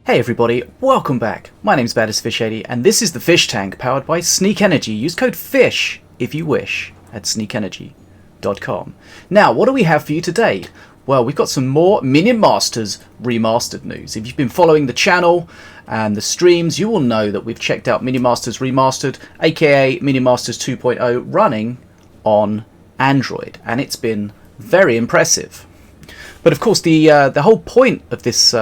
Hey everybody, welcome back. My name's BaddestFish80 and this is the Fish Tank powered by Sneak Energy. Use code FISH if you wish at sneakenergy.com. Now, what do we have for you today? Well, we've got some more Minion Masters Remastered news. If you've been following the channel and the streams, you will know that we've checked out Minion Masters Remastered, aka Minion Masters 2.0, running on Android, and it's been very impressive. But of course, the whole point of this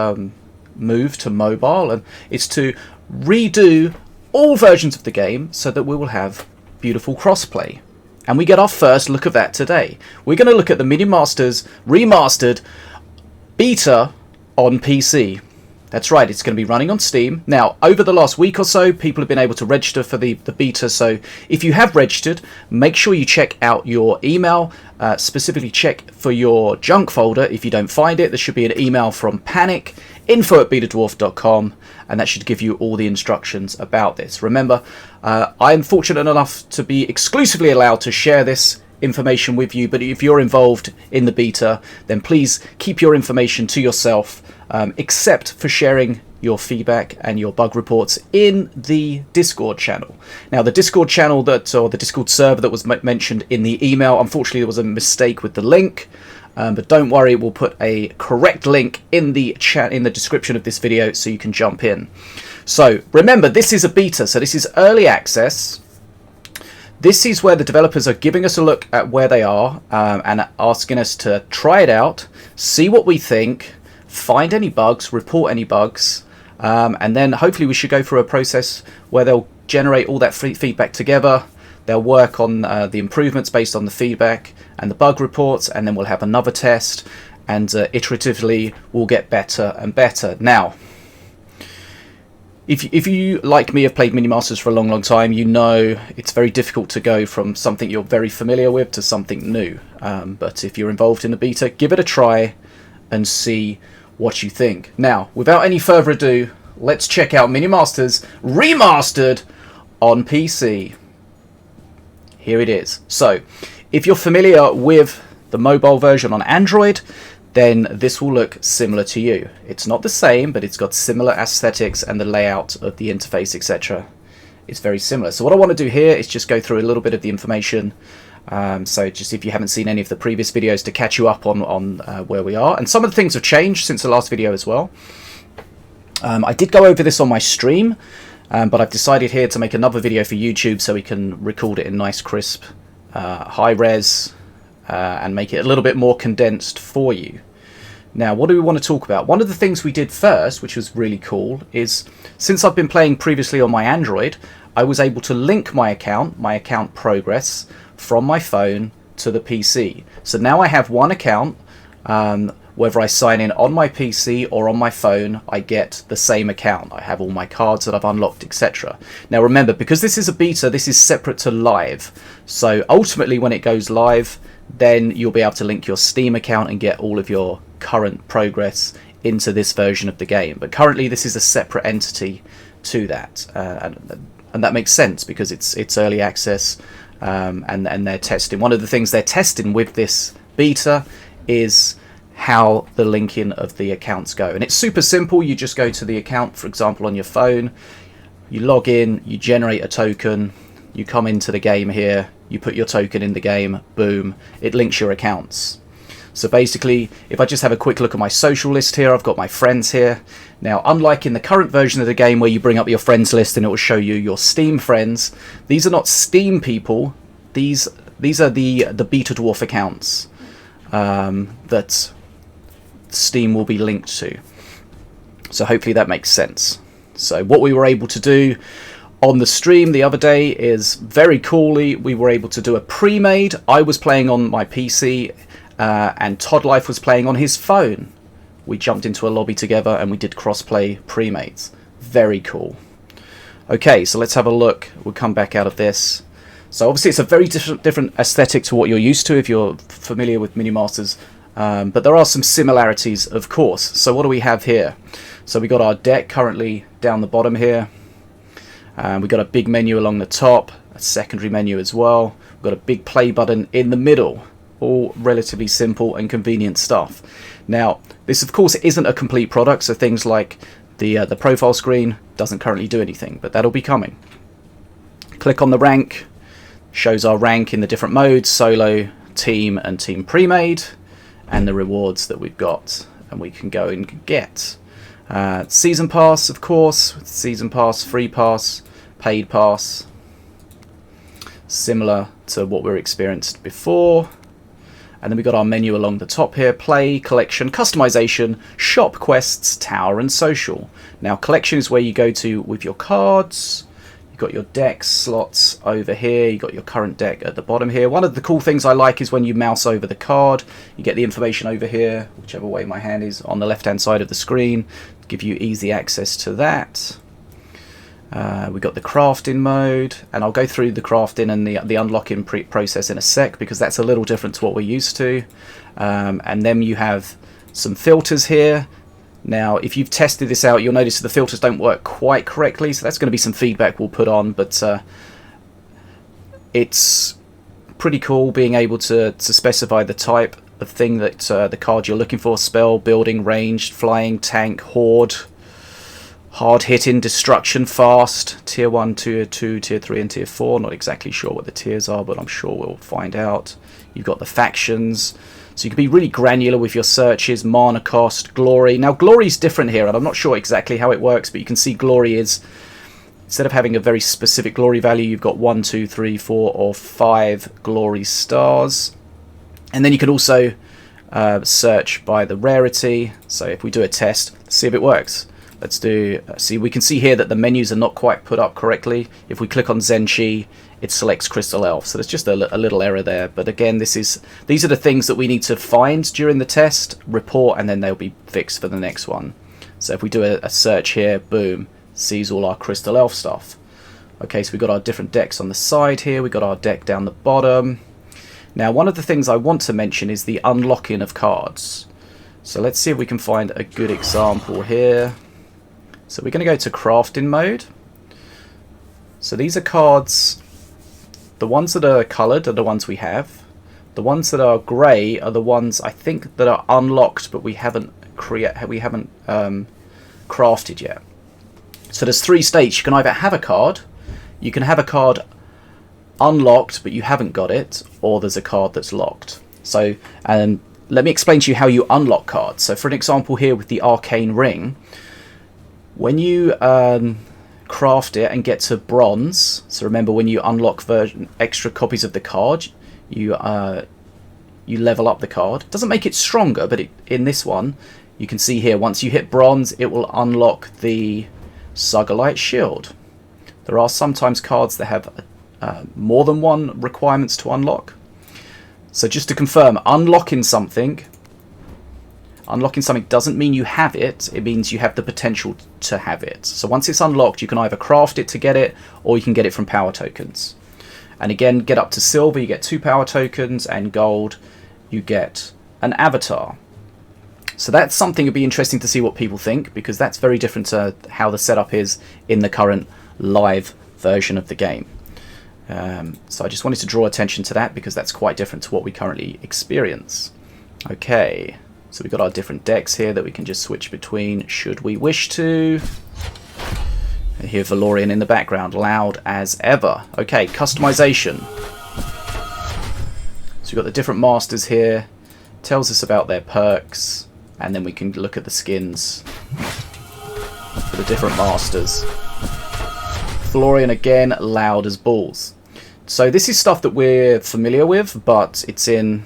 move to mobile and is to redo all versions of the game so that we will have beautiful crossplay. And we get our first look of that today. We're going to look at the Minion Masters Remastered beta on PC. That's right, it's going to be running on Steam. Now, over the last week or so, people have been able to register for the beta, so if you have registered, make sure you check out your email, specifically check for your junk folder. If you don't find it, there should be an email from Panic, info@betadwarf.com, and that should give you all the instructions about this. Remember, I'm fortunate enough to be exclusively allowed to share this information with you, but if you're involved in the beta, then please keep your information to yourself, except for sharing your feedback and your bug reports in the Discord channel. Now, the Discord channel or the Discord server that was mentioned in the email, unfortunately there was a mistake with the link, but don't worry, we'll put a correct link in the chat in the description of this video so you can jump in. So remember, this is a beta, so this is early access. This is where the developers are giving us a look at where they are and asking us to try it out, see what we think, find any bugs, report any bugs, and then hopefully we should go through a process where they'll generate all that feedback together. They'll work on the improvements based on the feedback and the bug reports, and then we'll have another test, and iteratively we'll get better and better. Now, if you, like me, have played Minion Masters for a long time, you know it's very difficult to go from something you're very familiar with to something new. But if you're involved in the beta, give it a try and see what you think. Now, without any further ado, let's check out Minion Masters Remastered on PC. Here it is. So, if you're familiar with the mobile version on Android, then this will look similar to you. It's not the same, but it's got similar aesthetics and the layout of the interface, etc. It's very similar. So what I want to do here is just go through a little bit of the information. So just if you haven't seen any of the previous videos, to catch you up on where we are. And some of the things have changed since the last video as well. I did go over this on my stream, but I've decided here to make another video for YouTube so we can record it in nice, crisp, high res, and make it a little bit more condensed for you. Now, what do we want to talk about? One of the things we did first, which was really cool, is since I've been playing previously on my Android, I was able to link my account progress, from my phone to the PC. So now I have one account. Whether I sign in on my PC or on my phone, I get the same account. I have all my cards that I've unlocked, etc. Now remember, because this is a beta, this is separate to live. So ultimately when it goes live, then you'll be able to link your Steam account and get all of your current progress into this version of the game. But currently this is a separate entity to that. And that makes sense because it's early access, and they're testing. One of the things they're testing with this beta is how the linking of the accounts go, and it's super simple. You just go to the account, for example, on your phone, you log in, you generate a token, you come into the game here, you put your token in the game, boom, it links your accounts. So basically, if I just have a quick look at my social list here, I've got my friends here. Now, unlike in the current version of the game where you bring up your friends list and it will show you your Steam friends, these are not Steam people. These are the Beta Dwarf accounts that Steam will be linked to. So hopefully that makes sense. So what we were able to do on the stream the other day is very coolly, we were able to do a pre-made. I was playing on my PC and Todd Life was playing on his phone. We jumped into a lobby together and we did cross-play pre-mates. Very cool. Okay, so let's have a look. We'll come back out of this. So obviously it's a very different aesthetic to what you're used to if you're familiar with Minion Masters. But there are some similarities, of course. So what do we have here? So we got our deck currently down the bottom here. We got a big menu along the top, a secondary menu as well. We've got a big play button in the middle. All relatively simple and convenient stuff. Now, this of course isn't a complete product, so things like The profile screen doesn't currently do anything, but that'll be coming. Click on the rank, shows our rank in the different modes, solo, team and team pre-made, and the rewards that we've got, and we can go and get season pass, of course, season pass, free pass, paid pass, similar to what we're experienced before. And then we've got our menu along the top here: play, collection, customization, shop, quests, tower and social. Now collection is where you go to with your cards. You've got your deck slots over here, you've got your current deck at the bottom here. One of the cool things I like is when you mouse over the card, you get the information over here, whichever way my hand is, on the left hand side of the screen, give you easy access to that. We've got the crafting mode, and I'll go through the crafting and the unlocking process in a sec, because that's a little different to what we're used to. And then you have some filters here. Now if you've tested this out, you'll notice the filters don't work quite correctly, so that's going to be some feedback we'll put on, but it's pretty cool being able to specify the type of thing that the card you're looking for: spell, building, ranged, flying, tank, horde, hard hitting, destruction, fast, tier 1, tier 2, tier 3 and tier 4. Not exactly sure what the tiers are, but I'm sure we'll find out. You've got the factions, so you can be really granular with your searches. Mana cost, glory. Now glory is different here, and I'm not sure exactly how it works, but you can see glory is, instead of having a very specific glory value, you've got 1, 2, 3, 4 or 5 glory stars. And then you can also search by the rarity. So if we do a test, let's see if it works. Let's do, see, we can see here that the menus are not quite put up correctly. If we click on Zenchi, it selects Crystal Elf, so there's just a little error there. But again, these are the things that we need to find during the test, report, and then they'll be fixed for the next one. So if we do a search here, boom, sees all our Crystal Elf stuff. Okay, so we've got our different decks on the side here, we've got our deck down the bottom. Now one of the things I want to mention is the unlocking of cards. So let's see if we can find a good example here. So we're going to go to crafting mode. So these are cards, the ones that are coloured are the ones we have. The ones that are grey are the ones I think that are unlocked, but we haven't crafted yet. So there's 3 states. You can either have a card, you can have a card unlocked but you haven't got it, or there's a card that's locked. So, and let me explain to you how you unlock cards. So for an example here with the Arcane Ring, when you craft it and get to bronze, so remember when you unlock extra copies of the card, you level up the card. It doesn't make it stronger, but in this one, you can see here, once you hit bronze, it will unlock the Suggerite Shield. There are sometimes cards that have more than one requirements to unlock. So just to confirm, unlocking something doesn't mean you have it, it means you have the potential to have it. So once it's unlocked, you can either craft it to get it, or you can get it from power tokens. And again, get up to silver, you get 2 power tokens, and gold, you get an avatar. So that's something that'd be interesting to see what people think, because that's very different to how the setup is in the current live version of the game. So I just wanted to draw attention to that, because that's quite different to what we currently experience. Okay. So we've got our different decks here that we can just switch between should we wish to. And here Valorian in the background, loud as ever. Okay, customization. So we've got the different masters here. Tells us about their perks. And then we can look at the skins for the different masters. Valorian again, loud as balls. So this is stuff that we're familiar with, but it's in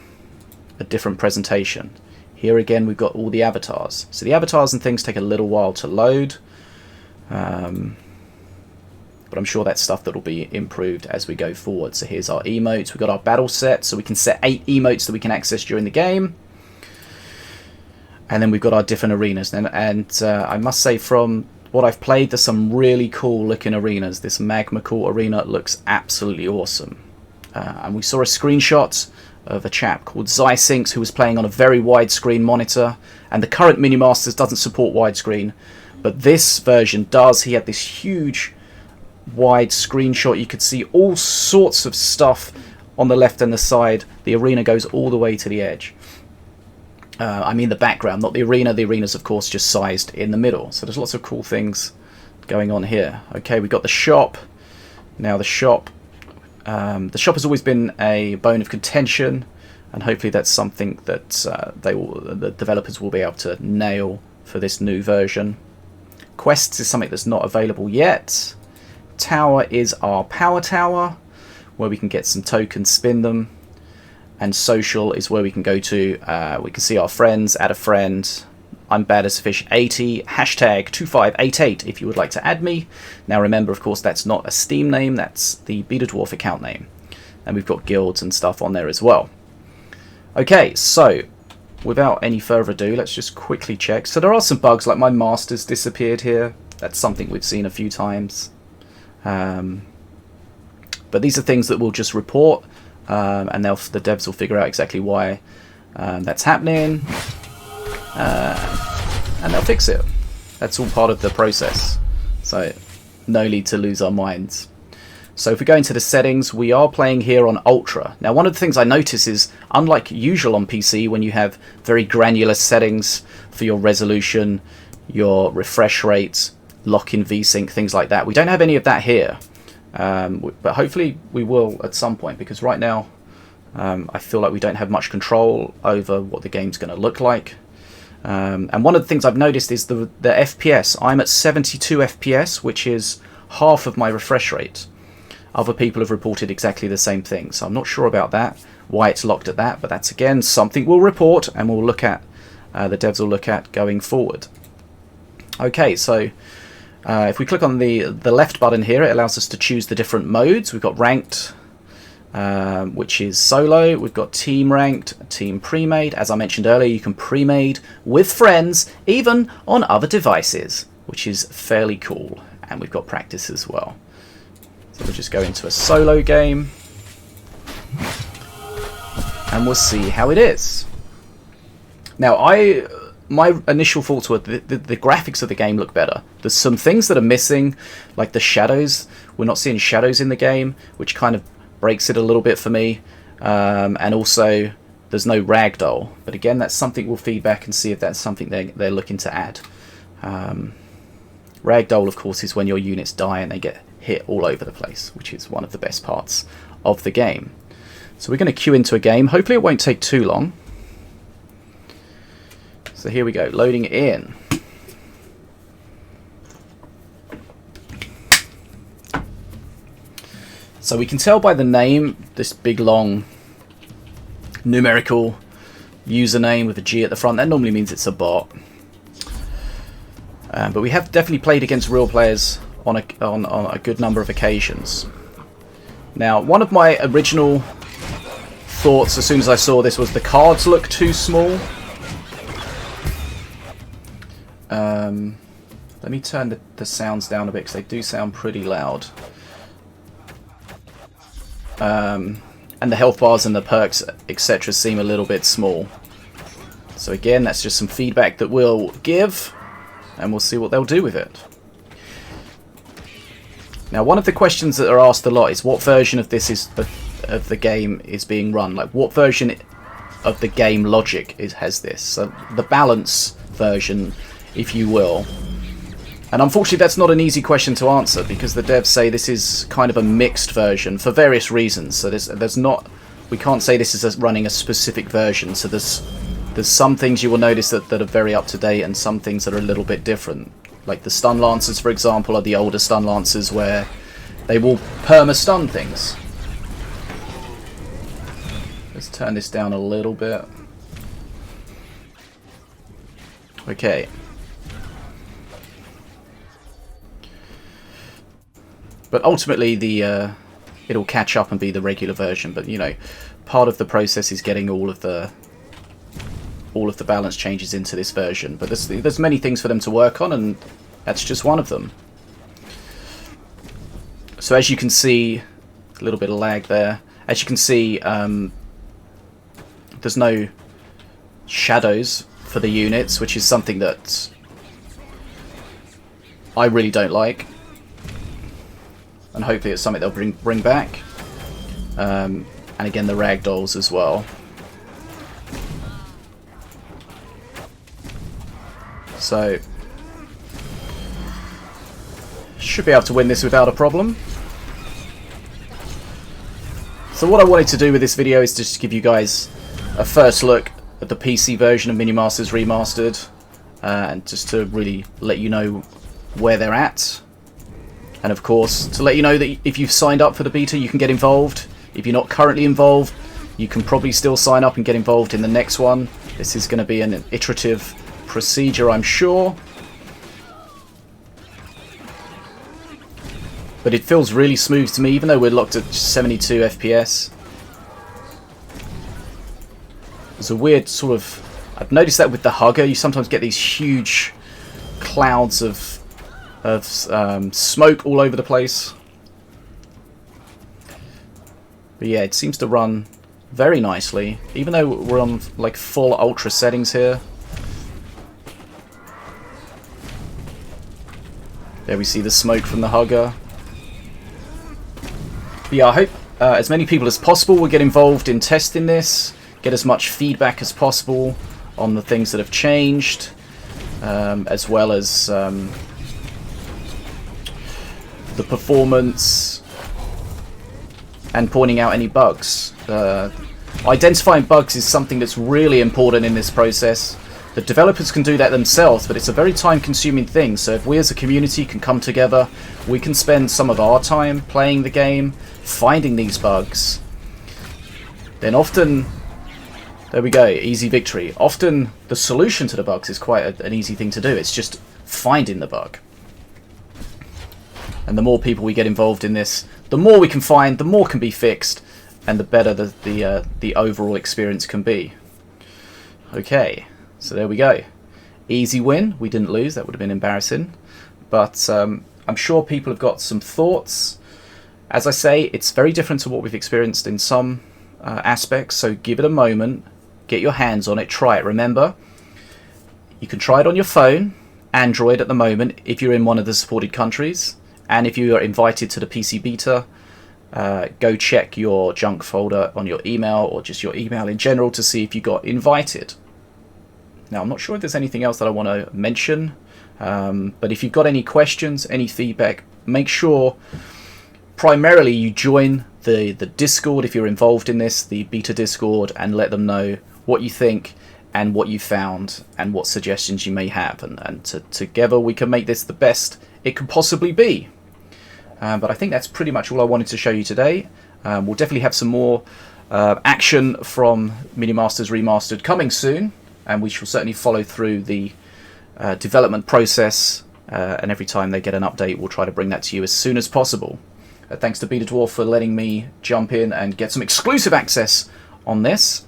a different presentation. Here again, we've got all the avatars. So the avatars and things take a little while to load. But I'm sure that's stuff that will be improved as we go forward. So here's our emotes. We've got our battle set. So we can set 8 emotes that we can access during the game. And then we've got our different arenas. And I must say, from what I've played, there's some really cool looking arenas. This Magma Court arena looks absolutely awesome. And we saw a screenshot of a chap called Zysinks who was playing on a very widescreen monitor, and the current Minion Masters doesn't support widescreen, but this version does. He had this huge wide screenshot. You could see all sorts of stuff on the left and the side. The arena goes all the way to the edge. I mean the background, not the arena. The arena's of course just sized in the middle. So there's lots of cool things going on here. Okay, we've got the shop. Now the shop has always been a bone of contention, and hopefully that's something that the developers will be able to nail for this new version. Quests is something that's not available yet. Tower is our power tower, where we can get some tokens, spin them. And social is where we can go to. We can see our friends, add a friend. I'm bad as a fish 80, hashtag 2588 if you would like to add me. Now remember, of course, that's not a Steam name, that's the Beta Dwarf account name. And we've got guilds and stuff on there as well. Okay, so without any further ado, let's just quickly check. So there are some bugs, like my master's disappeared here. That's something we've seen a few times. But these are things that we'll just report. And the devs will figure out exactly why that's happening, and they'll fix it. That's all part of the process, so no need to lose our minds. So if we go into the settings, we are playing here on Ultra. Now one of the things I notice is, unlike usual on PC, when you have very granular settings for your resolution, your refresh rate, lock-in VSync, things like that, we don't have any of that here. But hopefully we will at some point, because right now I feel like we don't have much control over what the game's going to look like. And one of the things I've noticed is the FPS. I'm at 72 FPS, which is half of my refresh rate. Other people have reported exactly the same thing, so I'm not sure about that, why it's locked at that, but that's again something we'll report and we'll look at, the devs will look at going forward. Okay, so if we click on the left button here, it allows us to choose the different modes. We've got ranked, which is solo. We've got team ranked, team pre-made. As I mentioned earlier, you can pre-made with friends, even on other devices, which is fairly cool. And we've got practice as well. So we'll just go into a solo game, and we'll see how it is. Now, my initial thoughts were the graphics of the game look better. There's some things that are missing, like the shadows. We're not seeing shadows in the game, which kind of breaks it a little bit for me. And also, there's no ragdoll. But again, that's something we'll feedback and see if that's something they're looking to add. Ragdoll, of course, is when your units die and they get hit all over the place, which is one of the best parts of the game. So we're going to queue into a game. Hopefully it won't take too long. So here we go, loading in. So we can tell by the name, this big long numerical username with a G at the front, that normally means it's a bot. But we have definitely played against real players on a good number of occasions. Now, one of my original thoughts as soon as I saw this was the cards look too small. Let me turn the sounds down a bit because they do sound pretty loud. And the health bars and the perks, etc. seem a little bit small. So again, that's just some feedback that we'll give, and we'll see what they'll do with it. Now, one of the questions that are asked a lot is what version of this of the game is being run. Like, what version of the game logic has this? So the balance version, if you will. And unfortunately, that's not an easy question to answer because the devs say this is kind of a mixed version for various reasons. So there's not, we can't say this is running a specific version. So there's some things you will notice that are very up to date and some things that are a little bit different. Like the stun lancers, for example, are the older stun lancers where they will perma-stun things. Let's turn this down a little bit. Okay. But ultimately, it'll catch up and be the regular version. But you know, part of the process is getting all of the balance changes into this version. But there's many things for them to work on, and that's just one of them. So as you can see, a little bit of lag there. As you can see, there's no shadows for the units, which is something that I really don't like. And hopefully it's something they'll bring back. And again, the ragdolls as well. So should be able to win this without a problem. So what I wanted to do with this video is just give you guys a first look at the PC version of Minion Masters Remastered, and just to really let you know where they're at. And of course, to let you know that if you've signed up for the beta, you can get involved. If you're not currently involved, you can probably still sign up and get involved in the next one. This is going to be an iterative procedure, I'm sure. But it feels really smooth to me, even though we're locked at 72 FPS. There's a weird sort of... I've noticed that with the hugger, you sometimes get these huge clouds of smoke all over the place. But yeah, it seems to run very nicely, even though we're on like full ultra settings here. There we see the smoke from the hugger. But yeah, I hope as many people as possible will get involved in testing this, get as much feedback as possible on the things that have changed, as well as the performance, and pointing out any bugs. Identifying bugs is something that's really important in this process. The developers can do that themselves, but it's a very time-consuming thing. So if we as a community can come together, we can spend some of our time playing the game, finding these bugs, then often, there we go, easy victory. Often the solution to the bugs is quite an easy thing to do. It's just finding the bug. And the more people we get involved in this, the more we can find, the more can be fixed, and the better the overall experience can be. Okay, so there we go. Easy win. We didn't lose. That would have been embarrassing. But I'm sure people have got some thoughts. As I say, it's very different to what we've experienced in some aspects, so give it a moment. Get your hands on it. Try it. Remember, you can try it on your phone, Android at the moment, if you're in one of the supported countries. And if you are invited to the PC beta, go check your junk folder on your email, or just your email in general, to see if you got invited. Now, I'm not sure if there's anything else that I want to mention, but if you've got any questions, any feedback, make sure primarily you join the Discord if you're involved in this, the beta Discord, and let them know what you think and what you found and what suggestions you may have. And together we can make this the best it could possibly be. But I think that's pretty much all I wanted to show you today. We'll definitely have some more action from Minion Masters Remastered coming soon, and we shall certainly follow through the development process, and every time they get an update we'll try to bring that to you as soon as possible. Thanks to Beta Dwarf for letting me jump in and get some exclusive access on this.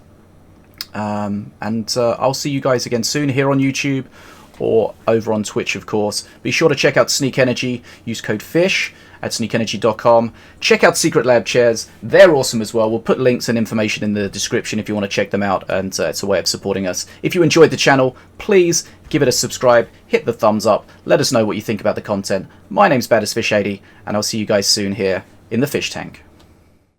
I'll see you guys again soon here on YouTube, or over on Twitch, of course. Be sure to check out Sneak Energy. Use code FISH at sneakenergy.com. Check out Secret Lab Chairs. They're awesome as well. We'll put links and information in the description if you want to check them out, and it's a way of supporting us. If you enjoyed the channel, please give it a subscribe, hit the thumbs up, let us know what you think about the content. My name's BadasFish80, and I'll see you guys soon here in the fish tank.